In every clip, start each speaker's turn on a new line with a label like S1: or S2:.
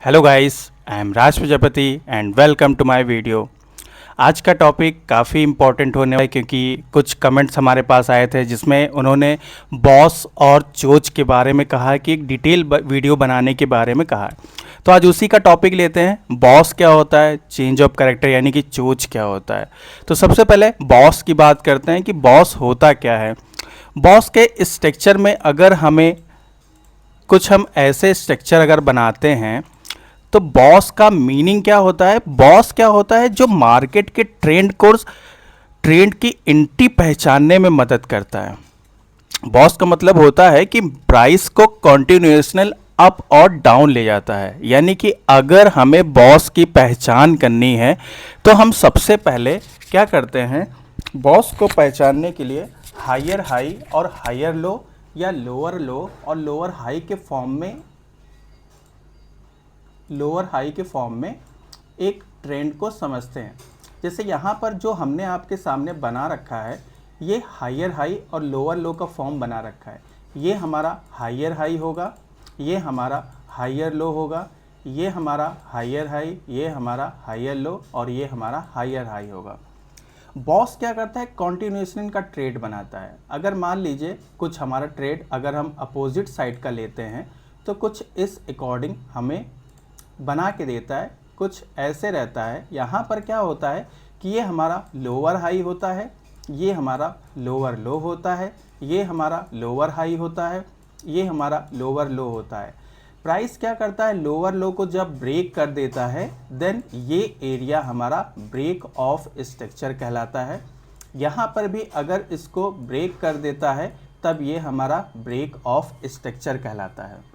S1: Hello guys, I am Raj Prajapati and welcome to my video. आज का topic काफ़ी important होने वाला है क्योंकि कुछ कमेंट्स हमारे पास आए थे जिसमें उन्होंने बॉस और चोच के बारे में कहा कि एक डिटेल वीडियो बनाने के बारे में कहा है। तो आज उसी का टॉपिक लेते हैं, बॉस क्या होता है, चेंज ऑफ कैरेक्टर यानी कि चोच क्या होता है। तो सबसे पहले बॉस की बात करते हैं कि बॉस होता क्या है। बॉस के स्ट्रक्चर में अगर हमें कुछ हम ऐसे स्ट्रक्चर अगर बनाते हैं तो बॉस का मीनिंग क्या होता है। बॉस क्या होता है, जो मार्केट के ट्रेंड की एंट्री पहचानने में मदद करता है। बॉस का मतलब होता है कि प्राइस को कॉन्टिन्यूशनल अप और डाउन ले जाता है। यानी कि अगर हमें बॉस की पहचान करनी है तो हम सबसे पहले क्या करते हैं, बॉस को पहचानने के लिए हायर हाई और हायर लो या लोअर लो और लोअर हाई के फॉर्म में एक ट्रेंड को समझते हैं। जैसे यहाँ पर जो हमने आपके सामने बना रखा है, ये हायर हाई और लोअर लो का फॉर्म बना रखा है। ये हमारा हायर हाई होगा, ये हमारा हायर लो होगा, ये हमारा हायर हाई, ये हमारा हायर लो और ये हमारा हायर हाई होगा। बॉस क्या करता है, कॉन्टिन्यूशन का ट्रेड बनाता है। अगर मान लीजिए कुछ हमारा ट्रेड अगर हम अपोजिट साइड का लेते हैं तो कुछ इस अकॉर्डिंग हमें बना के देता है, कुछ ऐसे रहता है। यहाँ पर क्या होता है कि ये हमारा लोअर हाई होता है, ये हमारा लोअर लो होता है, ये हमारा लोअर हाई होता है, ये हमारा लोअर लो होता है। प्राइस क्या करता है, लोअर लो को जब ब्रेक कर देता है देन ये एरिया हमारा ब्रेक ऑफ स्ट्रक्चर कहलाता है। यहाँ पर भी अगर इसको ब्रेक कर देता है तब ये हमारा ब्रेक ऑफ स्ट्रक्चर कहलाता है।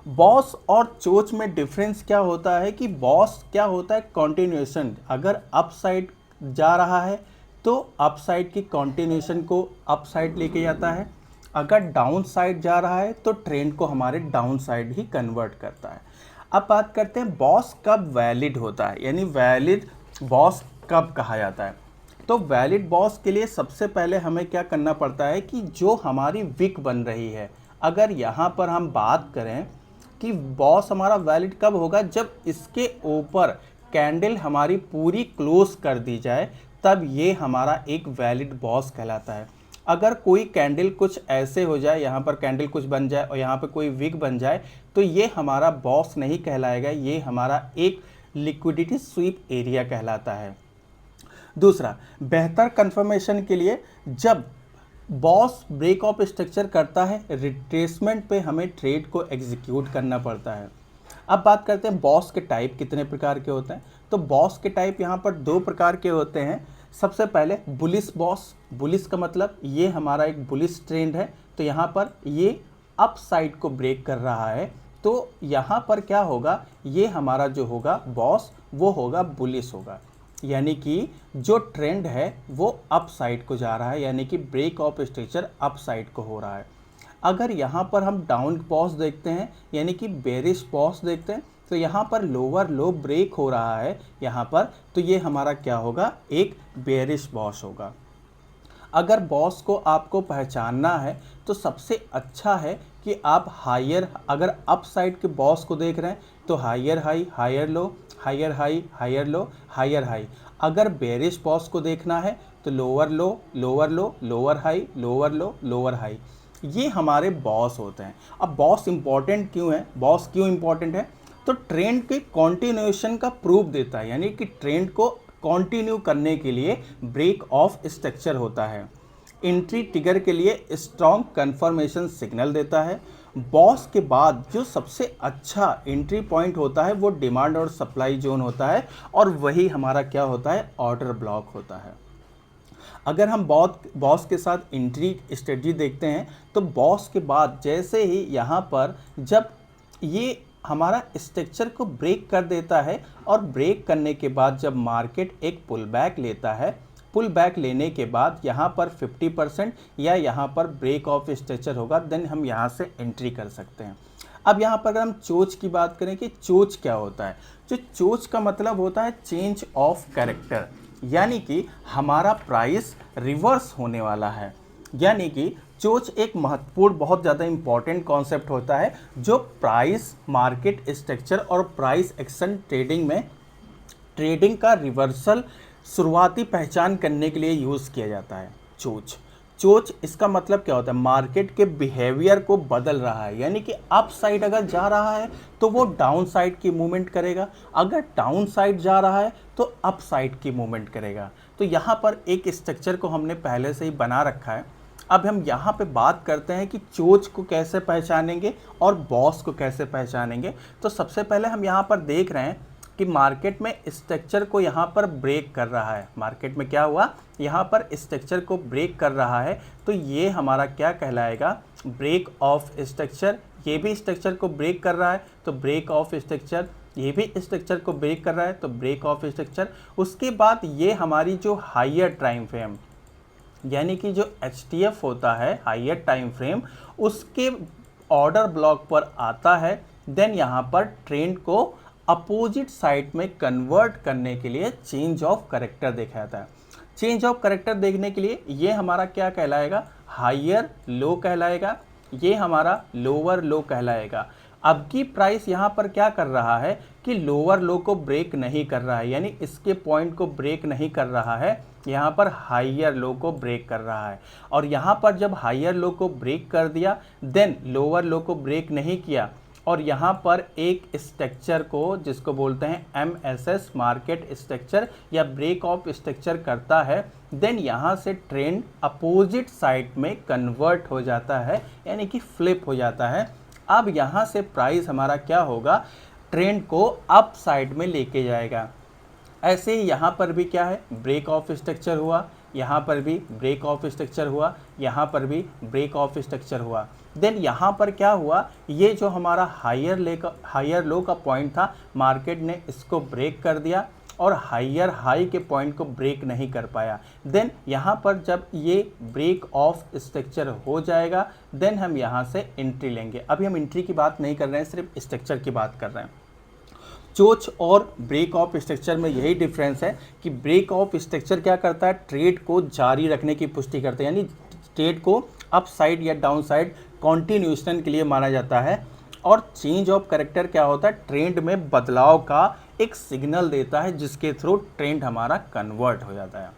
S1: बॉस और चोच में डिफरेंस क्या होता है कि बॉस क्या होता है, कॉन्टिन्यूशन। अगर अप साइड जा रहा है तो अप साइड की कॉन्टिन्यूशन को अप साइड लेके जाता है। अगर डाउन साइड जा रहा है तो ट्रेंड को हमारे डाउन साइड ही कन्वर्ट करता है। अब बात करते हैं बॉस कब वैलिड होता है, यानी वैलिड बॉस कब कहा जाता है। तो वैलिड बॉस के लिए सबसे पहले हमें क्या करना पड़ता है कि जो हमारी विक बन रही है, अगर यहाँ पर हम बात करें कि बॉस हमारा वैलिड कब होगा, जब इसके ऊपर कैंडल हमारी पूरी क्लोज कर दी जाए तब ये हमारा एक वैलिड बॉस कहलाता है। अगर कोई कैंडल कुछ ऐसे हो जाए, यहाँ पर कैंडल कुछ बन जाए और यहाँ पर कोई विक बन जाए तो ये हमारा बॉस नहीं कहलाएगा, ये हमारा एक लिक्विडिटी स्वीप एरिया कहलाता है। दूसरा, बेहतर कंफर्मेशन के लिए जब बॉस ब्रेक ऑफ स्ट्रक्चर करता है, रिट्रेसमेंट पे हमें ट्रेड को एग्जीक्यूट करना पड़ता है। अब बात करते हैं बॉस के टाइप कितने प्रकार के होते हैं। तो बॉस के टाइप यहाँ पर दो प्रकार के होते हैं। सबसे पहले बुलिश बॉस। बुलिश का मतलब ये हमारा एक बुलिश ट्रेंड है, तो यहाँ पर ये अप साइड को ब्रेक कर रहा है तो यहाँ पर क्या होगा, ये हमारा जो होगा बॉस वो होगा बुलिश होगा। यानी कि जो ट्रेंड है वो अप साइड को जा रहा है, यानी कि break of structure upside को हो रहा है। अगर यहाँ पर हम डाउन बॉस देखते हैं यानी कि बेरिश बॉस देखते हैं तो यहाँ पर लोअर लो ब्रेक हो रहा है यहाँ पर, तो ये हमारा क्या होगा, एक बेरिश बॉस होगा। अगर बॉस को आपको पहचानना है तो सबसे अच्छा है कि आप हायर, अगर अप साइड के बॉस को देख रहे हैं तो higher high higher low, higher high higher low higher high. अगर बेरिश बॉस को देखना है तो lower low lower low lower high lower low lower high. ये हमारे बॉस होते हैं। अब बॉस इंपॉर्टेंट क्यों है, बॉस क्यों इंपॉर्टेंट है, तो ट्रेंड के कॉन्टिन्यूएशन का प्रूफ देता है, यानी कि ट्रेंड को कंटिन्यू करने के लिए ब्रेक ऑफ स्ट्रक्चर होता है। एंट्री ट्रिगर के लिए स्ट्रॉन्ग कंफर्मेशन सिग्नल देता है। बॉस के बाद जो सबसे अच्छा एंट्री पॉइंट होता है वो डिमांड और सप्लाई जोन होता है और वही हमारा क्या होता है, ऑर्डर ब्लॉक होता है। अगर हम बॉस के साथ एंट्री स्ट्रेटजी देखते हैं तो बॉस के बाद जैसे ही यहाँ पर जब ये हमारा स्ट्रक्चर को ब्रेक कर देता है और ब्रेक करने के बाद जब मार्केट एक पुल बैक लेता है, पुल बैक लेने के बाद यहाँ पर 50% या यहाँ पर ब्रेक ऑफ स्ट्रक्चर होगा, देन हम यहाँ से एंट्री कर सकते हैं। अब यहाँ पर अगर हम चोच की बात करें कि चोच क्या होता है, जो चोच का मतलब होता है चेंज ऑफ कैरेक्टर, यानी कि हमारा प्राइस रिवर्स होने वाला है। यानी कि चोच एक महत्वपूर्ण, बहुत ज़्यादा इंपॉर्टेंट कॉन्सेप्ट होता है जो प्राइस मार्केट स्ट्रक्चर और प्राइस एक्शन ट्रेडिंग में ट्रेडिंग का रिवर्सल शुरुआती पहचान करने के लिए यूज़ किया जाता है। चोच चोच इसका मतलब क्या होता है? मार्केट के बिहेवियर को बदल रहा है, यानी कि अप साइड अगर जा रहा है तो वो डाउन साइड की मूवमेंट करेगा, अगर डाउन साइड जा रहा है तो अप साइड की मूवमेंट करेगा। तो यहाँ पर एक स्ट्रक्चर को हमने पहले से ही बना रखा है। अब हम यहाँ पे बात करते हैं कि चोच को कैसे पहचानेंगे और बॉस को कैसे पहचानेंगे। तो सबसे पहले हम यहाँ पर देख रहे हैं कि मार्केट में स्ट्रक्चर को यहाँ पर ब्रेक कर रहा है। मार्केट में क्या हुआ? यहाँ पर स्ट्रक्चर को ब्रेक कर रहा है, तो ये हमारा क्या कहलाएगा? Break of structure. ये भी स्ट्रक्चर को ब्रेक कर रहा है तो ब्रेक ऑफ स्ट्रक्चर, ये भी स्ट्रक्चर को ब्रेक कर रहा है तो ब्रेक ऑफ स्ट्रक्चर। उसके बाद ये हमारी जो हायर टाइम फ्रेम, यानी कि जो HTF होता है हायर टाइम फ्रेम, उसके ऑर्डर ब्लॉक पर आता है। देन यहाँ पर ट्रेंड को अपोजिट साइड में कन्वर्ट करने के लिए चेंज ऑफ कैरेक्टर देखा जाता है। चेंज ऑफ कैरेक्टर देखने के लिए ये हमारा क्या कहलाएगा? हायर लो कहलाएगा, ये हमारा लोअर लो कहलाएगा। अब की प्राइस यहाँ पर क्या कर रहा है कि लोअर लो को ब्रेक नहीं कर रहा है, यानी इसके पॉइंट को ब्रेक नहीं कर रहा है, यहाँ पर हायर लो को ब्रेक कर रहा है। और यहाँ पर जब हायर लो को ब्रेक कर दिया, देन लोअर लो को ब्रेक नहीं किया, और यहाँ पर एक स्ट्रक्चर को जिसको बोलते हैं MSS मार्केट स्ट्रक्चर या ब्रेक ऑफ स्ट्रक्चर करता है, देन यहाँ से ट्रेंड अपोजिट साइड में कन्वर्ट हो जाता है, यानी कि फ्लिप हो जाता है। अब यहाँ से प्राइस हमारा क्या होगा? ट्रेंड को अप साइड में लेके जाएगा। ऐसे ही यहाँ पर भी क्या है? ब्रेक ऑफ स्ट्रक्चर हुआ, यहाँ पर भी ब्रेक ऑफ स्ट्रक्चर हुआ, यहाँ पर भी ब्रेक ऑफ स्ट्रक्चर हुआ। देन यहाँ पर क्या हुआ? ये जो हमारा हायर लो का पॉइंट था, मार्केट ने इसको ब्रेक कर दिया और हायर हाई के पॉइंट को ब्रेक नहीं कर पाया। देन यहाँ पर जब ये ब्रेक ऑफ स्ट्रक्चर हो जाएगा, देन हम यहाँ से एंट्री लेंगे। अभी हम एंट्री की बात नहीं कर रहे हैं, सिर्फ स्ट्रक्चर की बात कर रहे हैं। चोच और ब्रेक ऑफ स्ट्रक्चर में यही डिफरेंस है कि ब्रेक ऑफ स्ट्रक्चर क्या करता है? ट्रेड को जारी रखने की पुष्टि करता है, यानी ट्रेड को अप साइड या डाउन साइड कॉन्टिन्यूएशन के लिए माना जाता है। और चेंज ऑफ कैरेक्टर क्या होता है? ट्रेंड में बदलाव का एक सिग्नल देता है जिसके थ्रू ट्रेंड हमारा कन्वर्ट हो जाता है।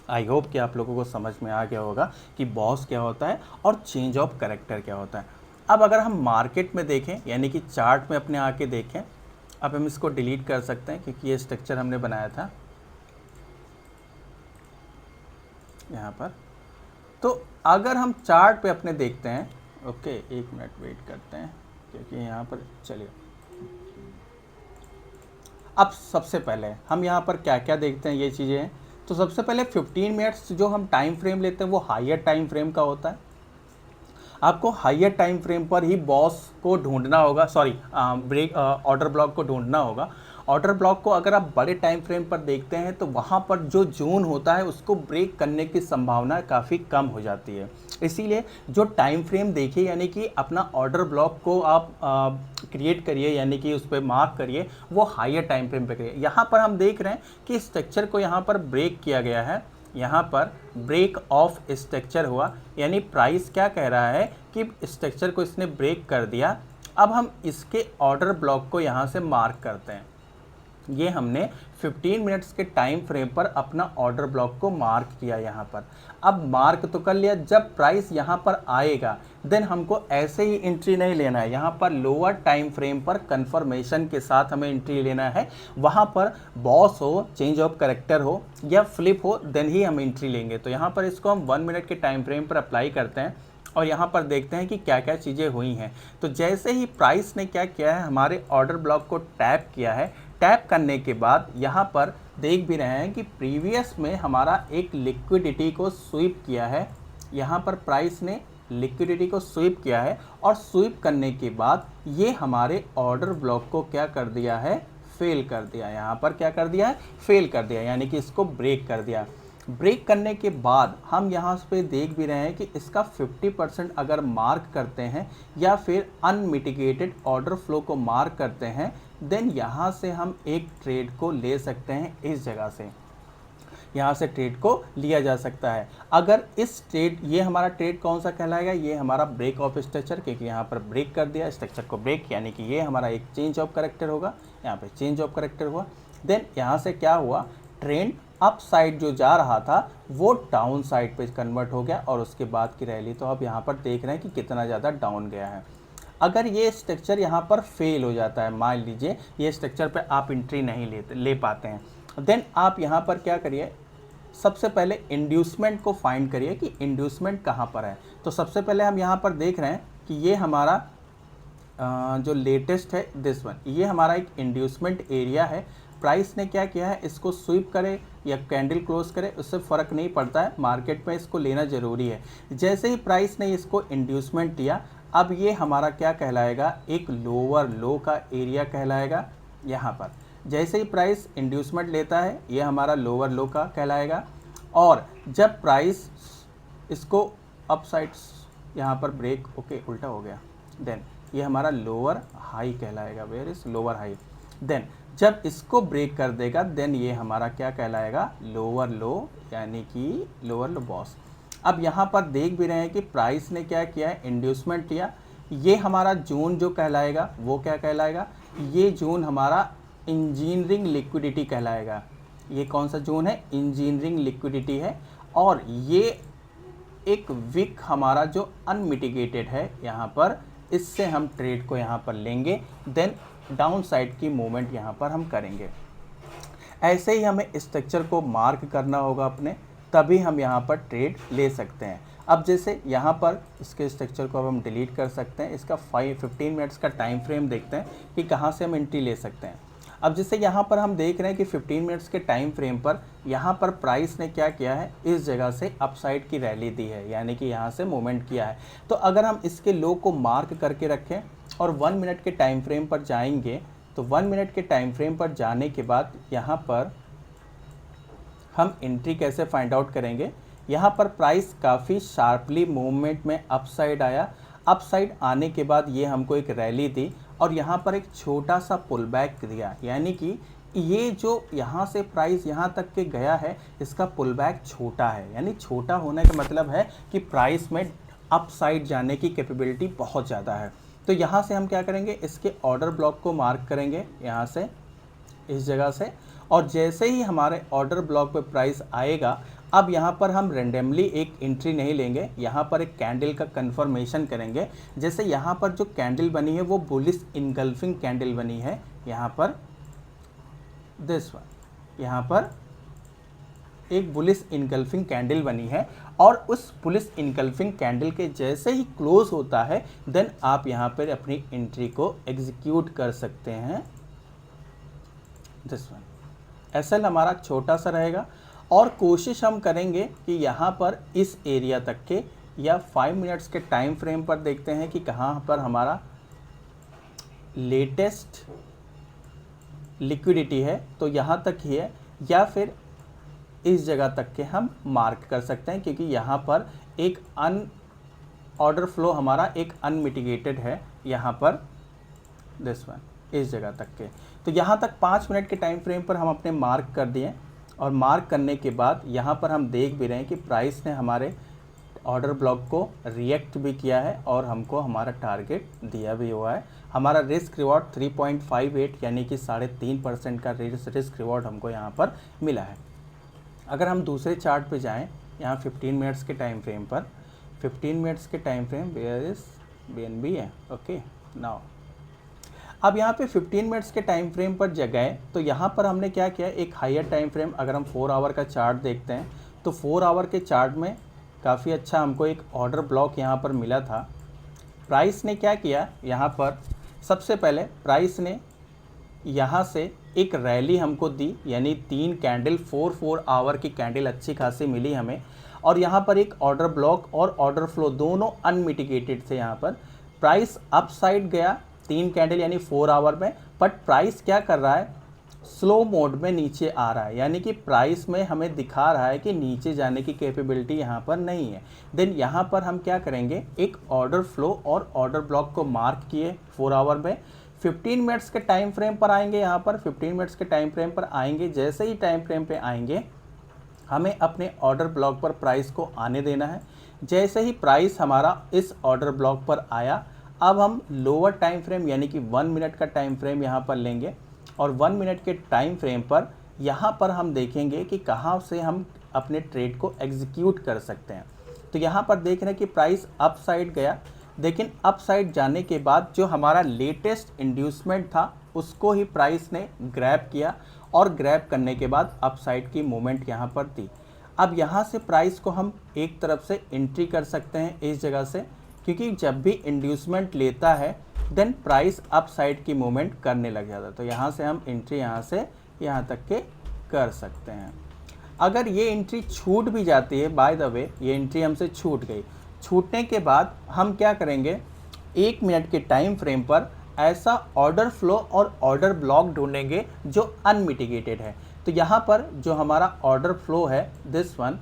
S1: आई होप कि आप लोगों को समझ में आ गया होगा कि बॉस क्या होता है और चेंज ऑफ कैरेक्टर क्या होता है। अब अगर हम मार्केट में देखें, यानी कि चार्ट में अपने आके देखें, अब हम इसको डिलीट कर सकते हैं क्योंकि ये स्ट्रक्चर हमने बनाया था यहाँ पर। तो अगर हम चार्ट पे अपने देखते हैं, ओके एक मिनट वेट करते हैं क्योंकि यहाँ पर चलिए, अब सबसे पहले हम यहाँ पर क्या क्या देखते हैं, ये चीज़ें हैं। तो सबसे पहले 15 मिनट्स जो हम टाइम फ्रेम लेते हैं वो हायर टाइम फ्रेम का होता है। आपको हायर टाइम फ्रेम पर ही बॉस को ढूंढना होगा, सॉरी ब्रेक ऑर्डर ब्लॉक को ढूंढना होगा। ऑर्डर ब्लॉक को अगर आप बड़े टाइम फ्रेम पर देखते हैं तो वहाँ पर जो जोन होता है उसको ब्रेक करने की संभावना काफ़ी कम हो जाती है। इसीलिए जो टाइम फ्रेम देखिए, यानी कि अपना ऑर्डर ब्लॉक को आप क्रिएट करिए, यानी कि उस पर मार्क करिए, वो हायर टाइम फ्रेम पर करिए। यहाँ पर हम देख रहे हैं कि स्ट्रक्चर को यहाँ पर ब्रेक किया गया है, यहाँ पर ब्रेक ऑफ स्ट्रक्चर हुआ, यानी प्राइस क्या कह रहा है कि स्ट्रक्चर को इसने ब्रेक कर दिया। अब हम इसके ऑर्डर ब्लॉक को यहाँ से मार्क करते हैं। ये हमने 15 मिनट्स के टाइम फ्रेम पर अपना ऑर्डर ब्लॉक को मार्क किया यहाँ पर। अब मार्क तो कर लिया, जब प्राइस यहाँ पर आएगा देन हमको ऐसे ही एंट्री नहीं लेना है, यहाँ पर लोअर टाइम फ्रेम पर कंफर्मेशन के साथ हमें एंट्री लेना है। वहाँ पर बॉस हो, चेंज ऑफ कैरेक्टर हो या फ्लिप हो, देन ही हम एंट्री लेंगे। तो यहाँ पर इसको हम 1 मिनट के टाइम फ्रेम पर अप्लाई करते हैं और यहाँ पर देखते हैं कि क्या क्या चीज़ें हुई हैं। तो जैसे ही प्राइस ने क्या किया है, हमारे ऑर्डर ब्लॉक को टैप किया है। टैप करने के बाद यहाँ पर देख भी रहे हैं कि प्रीवियस में हमारा एक लिक्विडिटी को स्वीप किया है। यहाँ पर प्राइस ने लिक्विडिटी को स्वीप किया है और स्वीप करने के बाद ये हमारे ऑर्डर ब्लॉक को क्या कर दिया है? फेल कर दिया। यहाँ पर क्या कर दिया है? फेल कर दिया, यानी कि इसको ब्रेक कर दिया। ब्रेक करने के बाद हम यहाँ पे देख भी रहे हैं कि इसका 50% अगर मार्क करते हैं या फिर अनमिटिगेटेड ऑर्डर फ्लो को मार्क करते हैं, देन यहाँ से हम एक ट्रेड को ले सकते हैं इस जगह से। यहाँ से ट्रेड को लिया जा सकता है। अगर इस ट्रेड, ये हमारा ट्रेड कौन सा कहलाएगा, ये हमारा ब्रेक ऑफ स्ट्रक्चर, क्योंकि यहाँ पर ब्रेक कर दिया स्ट्रक्चर को ब्रेक, यानी कि ये हमारा एक चेंज ऑफ करेक्टर होगा, यहाँ पे चेंज ऑफ करेक्टर हुआ। देन यहाँ से क्या हुआ, ट्रेंड अप साइड जो जा रहा था वो डाउन साइड पे कन्वर्ट हो गया और उसके बाद की रैली तो अब यहाँ पर देख रहे हैं कि कितना ज़्यादा डाउन गया है। अगर ये स्ट्रक्चर यहाँ पर फेल हो जाता है, मान लीजिए ये स्ट्रक्चर पे आप एंट्री नहीं ले पाते हैं, देन आप यहाँ पर क्या करिए, सबसे पहले इंड्यूसमेंट को फाइंड करिए कि इंड्यूसमेंट कहाँ पर है। तो सबसे पहले हम यहाँ पर देख रहे हैं कि ये हमारा जो लेटेस्ट है दिस वन, ये हमारा एक इंड्यूसमेंट एरिया है। प्राइस ने क्या किया है, इसको स्वीप करे या कैंडल क्लोज करे उससे फ़र्क नहीं पड़ता है, मार्केट में इसको लेना ज़रूरी है। जैसे ही प्राइस ने इसको इंड्यूसमेंट दिया, अब ये हमारा क्या कहलाएगा, एक लोअर लो का एरिया कहलाएगा। यहाँ पर जैसे ही प्राइस इंड्यूसमेंट लेता है ये हमारा लोअर लो का कहलाएगा, और जब प्राइस इसको अप साइड यहाँ पर ब्रेक, ओके उल्टा हो गया, देन ये हमारा लोअर हाई कहलाएगा। Where is lower high. Then जब इसको ब्रेक कर देगा देन ये हमारा क्या कहलाएगा, लोअर लो, यानी कि लोअर लो बॉस। अब यहाँ पर देख भी रहे हैं कि प्राइस ने क्या किया है, इंड्यूसमेंट किया। ये हमारा जोन जो कहलाएगा वो क्या कहलाएगा, ये जोन हमारा इंजीनियरिंग लिक्विडिटी कहलाएगा। ये कौन सा जोन है, इंजीनियरिंग लिक्विडिटी है। और ये एक विक हमारा जो अनमिटिगेटेड है यहाँ पर, इससे हम ट्रेड को यहाँ पर लेंगे, देन डाउन साइड की मूवमेंट यहाँ पर हम करेंगे। ऐसे ही हमें स्ट्रक्चर को मार्क करना होगा अपने, तभी हम यहाँ पर ट्रेड ले सकते हैं। अब जैसे यहाँ पर इसके स्ट्रक्चर को अब हम डिलीट कर सकते हैं, इसका 15 मिनट्स का टाइम फ्रेम देखते हैं कि कहाँ से हम एंट्री ले सकते हैं। अब जैसे यहाँ पर हम देख रहे हैं कि 15 मिनट्स के टाइम फ्रेम पर यहाँ पर प्राइस ने क्या किया है, इस जगह से अपसाइड की रैली दी है, यानी कि यहाँ से मूवमेंट किया है। तो अगर हम इसके लो को मार्क करके रखें और 1 मिनट के टाइम फ्रेम पर जाएंगे, तो 1 मिनट के टाइम फ्रेम पर जाने के बाद यहाँ पर हम एंट्री कैसे फाइंड आउट करेंगे। यहाँ पर प्राइस काफ़ी शार्पली मूवमेंट में अपसाइड आया, अपसाइड आने के बाद ये हमको एक रैली दी और यहाँ पर एक छोटा सा पुल बैक दिया, यानी कि ये जो यहाँ से प्राइस यहाँ तक के गया है इसका पुल बैक छोटा है। यानी छोटा होने का मतलब है कि प्राइस में अपसाइड जाने की कैपेबिलिटी बहुत ज़्यादा है। तो यहाँ से हम क्या करेंगे, इसके ऑर्डर ब्लॉक को मार्क करेंगे यहाँ से, इस जगह से, और जैसे ही हमारे ऑर्डर ब्लॉक पे प्राइस आएगा, अब यहाँ पर हम रेंडमली एक एंट्री नहीं लेंगे, यहाँ पर एक कैंडल का कंफर्मेशन करेंगे। जैसे यहाँ पर जो कैंडल बनी है वो बुलिश इनगल्फिंग कैंडल बनी है, यहाँ पर दिस वन, यहाँ पर एक बुलिश इनगल्फिंग कैंडल बनी है, और उस बुलिश इनगल्फिंग कैंडल के जैसे ही क्लोज होता है देन आप यहाँ पर अपनी एंट्री को एग्जीक्यूट कर सकते हैं। दिस वन एसएल हमारा छोटा सा रहेगा और कोशिश हम करेंगे कि यहाँ पर इस एरिया तक के, या 5 मिनट्स के टाइम फ्रेम पर देखते हैं कि कहाँ पर हमारा लेटेस्ट लिक्विडिटी है, तो यहाँ तक ही है, या फिर इस जगह तक के हम मार्क कर सकते हैं, क्योंकि यहाँ पर एक ऑर्डर फ्लो हमारा एक अनमिटिगेटेड है यहाँ पर दिस वन, इस जगह तक के। तो यहाँ तक 5 मिनट के टाइम फ्रेम पर हम अपने मार्क कर दिए, और मार्क करने के बाद यहाँ पर हम देख भी रहे हैं कि प्राइस ने हमारे ऑर्डर ब्लॉक को रिएक्ट भी किया है और हमको हमारा टारगेट दिया भी हुआ है। हमारा रिस्क रिवॉर्ड 3.58 यानी कि 3.5% का रिस्क रिवॉर्ड हमको यहाँ पर मिला है। अगर हम दूसरे चार्ट पे जाएं, यहाँ 15 मिनट्स के टाइम फ्रेम पर, 15 मिनट्स के time frame where is BNB है, ओके नाउ। अब यहाँ पे 15 मिनट्स के टाइम फ्रेम पर गए तो यहाँ पर हमने क्या किया, एक हायर टाइम फ्रेम, अगर हम 4 आवर का चार्ट देखते हैं तो 4 आवर के चार्ट में काफ़ी अच्छा हमको एक ऑर्डर ब्लॉक यहाँ पर मिला था। प्राइस ने क्या किया, यहाँ पर सबसे पहले प्राइस ने यहाँ से एक रैली हमको दी, यानी 3 कैंडल 4 आवर की कैंडल अच्छी खासी मिली हमें, और यहाँ पर एक ऑर्डर ब्लॉक और ऑर्डर फ्लो दोनों अनमिटिगेटेड थे। यहाँ पर प्राइस अप साइड गया 3 कैंडल यानी 4 आवर में, बट प्राइस क्या कर रहा है, स्लो मोड में नीचे आ रहा है, यानी कि प्राइस में हमें दिखा रहा है कि नीचे जाने की कैपेबिलिटी यहाँ पर नहीं है। देन यहाँ पर हम क्या करेंगे, एक ऑर्डर फ्लो और ऑर्डर ब्लॉक को मार्क किए 4 आवर में। 15 मिनट्स के टाइम फ्रेम पर आएंगे, यहाँ पर 15 मिनट्स के टाइम फ्रेम पर आएंगे, जैसे ही टाइम फ्रेम पे आएंगे हमें अपने ऑर्डर ब्लॉक पर प्राइस को आने देना है। जैसे ही प्राइस हमारा इस ऑर्डर ब्लॉक पर आया, अब हम लोअर टाइम फ्रेम यानी कि 1 मिनट का टाइम फ्रेम यहाँ पर लेंगे और 1 मिनट के टाइम फ्रेम पर यहाँ पर हम देखेंगे कि कहाँ से हम अपने ट्रेड को एग्जीक्यूट कर सकते हैं। तो यहाँ पर देख रहे हैं कि प्राइस अप साइड गया, लेकिन अप साइड जाने के बाद जो हमारा लेटेस्ट इंड्यूसमेंट था उसको ही प्राइस ने ग्रैब किया और ग्रैब करने के बाद अप साइड की मूवमेंट यहाँ पर थी। अब यहाँ से प्राइस को हम एक तरफ से एंट्री कर सकते हैं इस जगह से, क्योंकि जब भी इंड्यूसमेंट लेता है देन प्राइस अप साइड की मूवमेंट करने लग जाता है। तो यहाँ से हम एंट्री यहाँ से यहाँ तक के कर सकते हैं। अगर ये एंट्री छूट भी जाती है, बाय द वे ये एंट्री हमसे छूट गई, छूटने के बाद हम क्या करेंगे, 1 मिनट के टाइम फ्रेम पर ऐसा ऑर्डर फ्लो और ऑर्डर ब्लॉक ढूंढेंगे जो अनमिटिगेटेड है। तो यहाँ पर जो हमारा ऑर्डर फ्लो है दिस वन,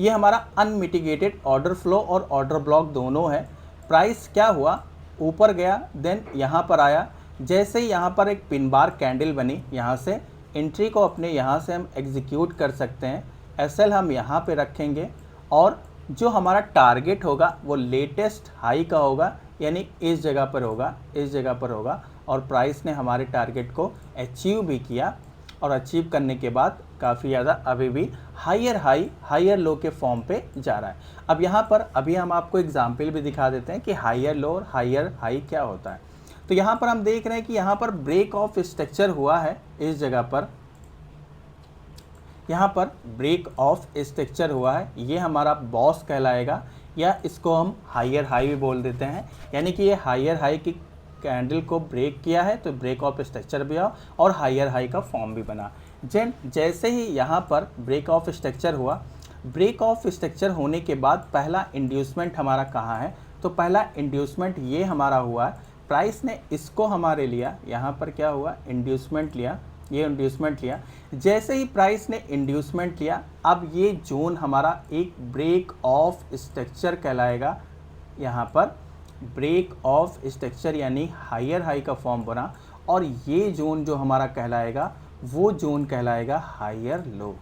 S1: ये हमारा अनमिटिगेटेड ऑर्डर फ्लो और ऑर्डर ब्लॉक दोनों है। प्राइस क्या हुआ, ऊपर गया, देन यहाँ पर आया। जैसे ही यहाँ पर एक पिन बार कैंडल बनी, यहाँ से एंट्री को अपने यहाँ से हम एग्जीक्यूट कर सकते हैं। एसएल हम यहाँ पे रखेंगे और जो हमारा टारगेट होगा वो लेटेस्ट हाई का होगा, यानी इस जगह पर होगा, इस जगह पर होगा। और प्राइस ने हमारे टारगेट को अचीव भी किया और अचीव करने के बाद काफ़ी ज़्यादा अभी भी हायर हाई हायर लो के फॉर्म पे जा रहा है। अब यहाँ पर अभी हम आपको एग्जाम्पल भी दिखा देते हैं कि हायर लो और हायर हाई क्या होता है। तो यहाँ पर हम देख रहे हैं कि यहाँ पर ब्रेक ऑफ स्ट्रक्चर हुआ है इस जगह पर, यहाँ पर ब्रेक ऑफ स्ट्रक्चर हुआ है, ये हमारा बॉस कहलाएगा, या इसको हम हायर हाई भी बोल देते हैं। यानी कि ये हायर हाई की कैंडल को ब्रेक किया है तो ब्रेक ऑफ स्ट्रक्चर भी आया और हायर हाई का फॉर्म भी बना। जैसे ही यहाँ पर ब्रेक ऑफ स्ट्रक्चर हुआ, ब्रेक ऑफ स्ट्रक्चर होने के बाद पहला इंड्यूसमेंट हमारा कहाँ है, तो पहला इंड्यूसमेंट ये हमारा हुआ, प्राइस ने इसको हमारे लिया, यहाँ पर क्या हुआ, इंड्यूसमेंट लिया, ये इंड्यूसमेंट लिया। जैसे ही प्राइस ने इंड्यूसमेंट लिया, अब ये जोन हमारा एक ब्रेक ऑफ स्ट्रक्चर कहलाएगा। यहाँ पर ब्रेक ऑफ स्ट्रक्चर यानी हायर हाई का फॉर्म बना और ये जोन जो हमारा कहलाएगा वो जोन कहलाएगा हायर लो,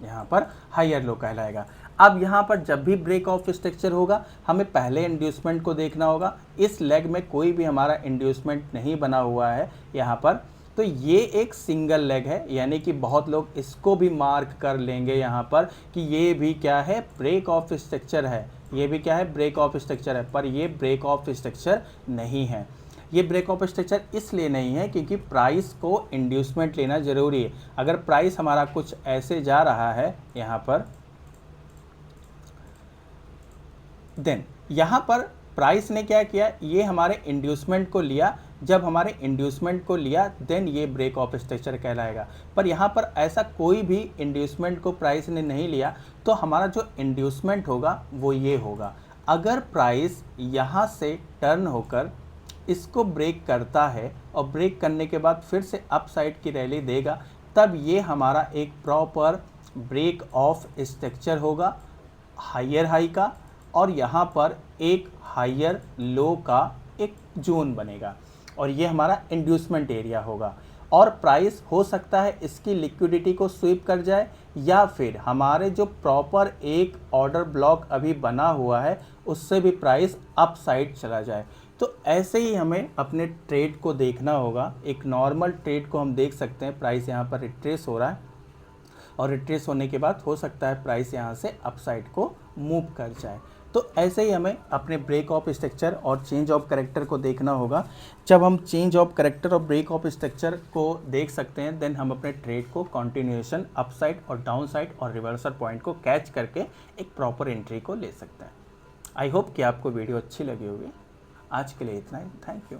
S1: यहाँ पर हायर लो कहलाएगा। अब यहाँ पर जब भी ब्रेक ऑफ स्ट्रक्चर होगा हमें पहले इंड्यूसमेंट को देखना होगा। इस लेग में कोई भी हमारा इंड्यूसमेंट नहीं बना हुआ है यहाँ पर, तो ये एक सिंगल लेग है, यानी कि बहुत लोग इसको भी मार्क कर लेंगे यहाँ पर कि ये भी क्या है, ब्रेक ऑफ स्ट्रक्चर है, ये भी क्या है, ब्रेक ऑफ स्ट्रक्चर है। पर ये ब्रेक ऑफ स्ट्रक्चर नहीं है। ये ब्रेक ऑफ स्ट्रक्चर इसलिए नहीं है क्योंकि प्राइस को इंड्यूसमेंट लेना ज़रूरी है। अगर प्राइस हमारा कुछ ऐसे जा रहा है यहाँ पर, देन यहाँ पर प्राइस ने क्या किया, ये हमारे इंड्यूसमेंट को लिया। जब हमारे इंड्यूसमेंट को लिया देन ये ब्रेक ऑफ स्ट्रक्चर कहलाएगा। पर यहाँ पर ऐसा कोई भी इंड्यूसमेंट को प्राइस ने नहीं लिया, तो हमारा जो इंड्यूसमेंट होगा वो ये होगा। अगर प्राइस यहाँ से टर्न होकर इसको ब्रेक करता है और ब्रेक करने के बाद फिर से अप साइड की रैली देगा, तब ये हमारा एक प्रॉपर ब्रेक ऑफ स्ट्रक्चर होगा हायर हाई का, और यहाँ पर एक हायर लो का एक जोन बनेगा और ये हमारा इंड्यूसमेंट एरिया होगा। और प्राइस हो सकता है इसकी लिक्विडिटी को स्वीप कर जाए, या फिर हमारे जो प्रॉपर एक ऑर्डर ब्लॉक अभी बना हुआ है उससे भी प्राइस अप साइड चला जाए। तो ऐसे ही हमें अपने ट्रेड को देखना होगा। एक नॉर्मल ट्रेड को हम देख सकते हैं, प्राइस यहाँ पर रिट्रेस हो रहा है और रिट्रेस होने के बाद हो सकता है प्राइस यहाँ से अप साइड को मूव कर जाए। तो ऐसे ही हमें अपने ब्रेक ऑफ स्ट्रक्चर और चेंज ऑफ कैरेक्टर को देखना होगा। जब हम चेंज ऑफ कैरेक्टर और ब्रेक ऑफ स्ट्रक्चर को देख सकते हैं, देन हम अपने ट्रेड को कंटिन्यूएशन अपसाइड और डाउन साइड और रिवर्सल पॉइंट को कैच करके एक प्रॉपर एंट्री को ले सकते हैं। आई होप कि आपको वीडियो अच्छी लगी होगी। आज के लिए इतना ही, थैंक यू।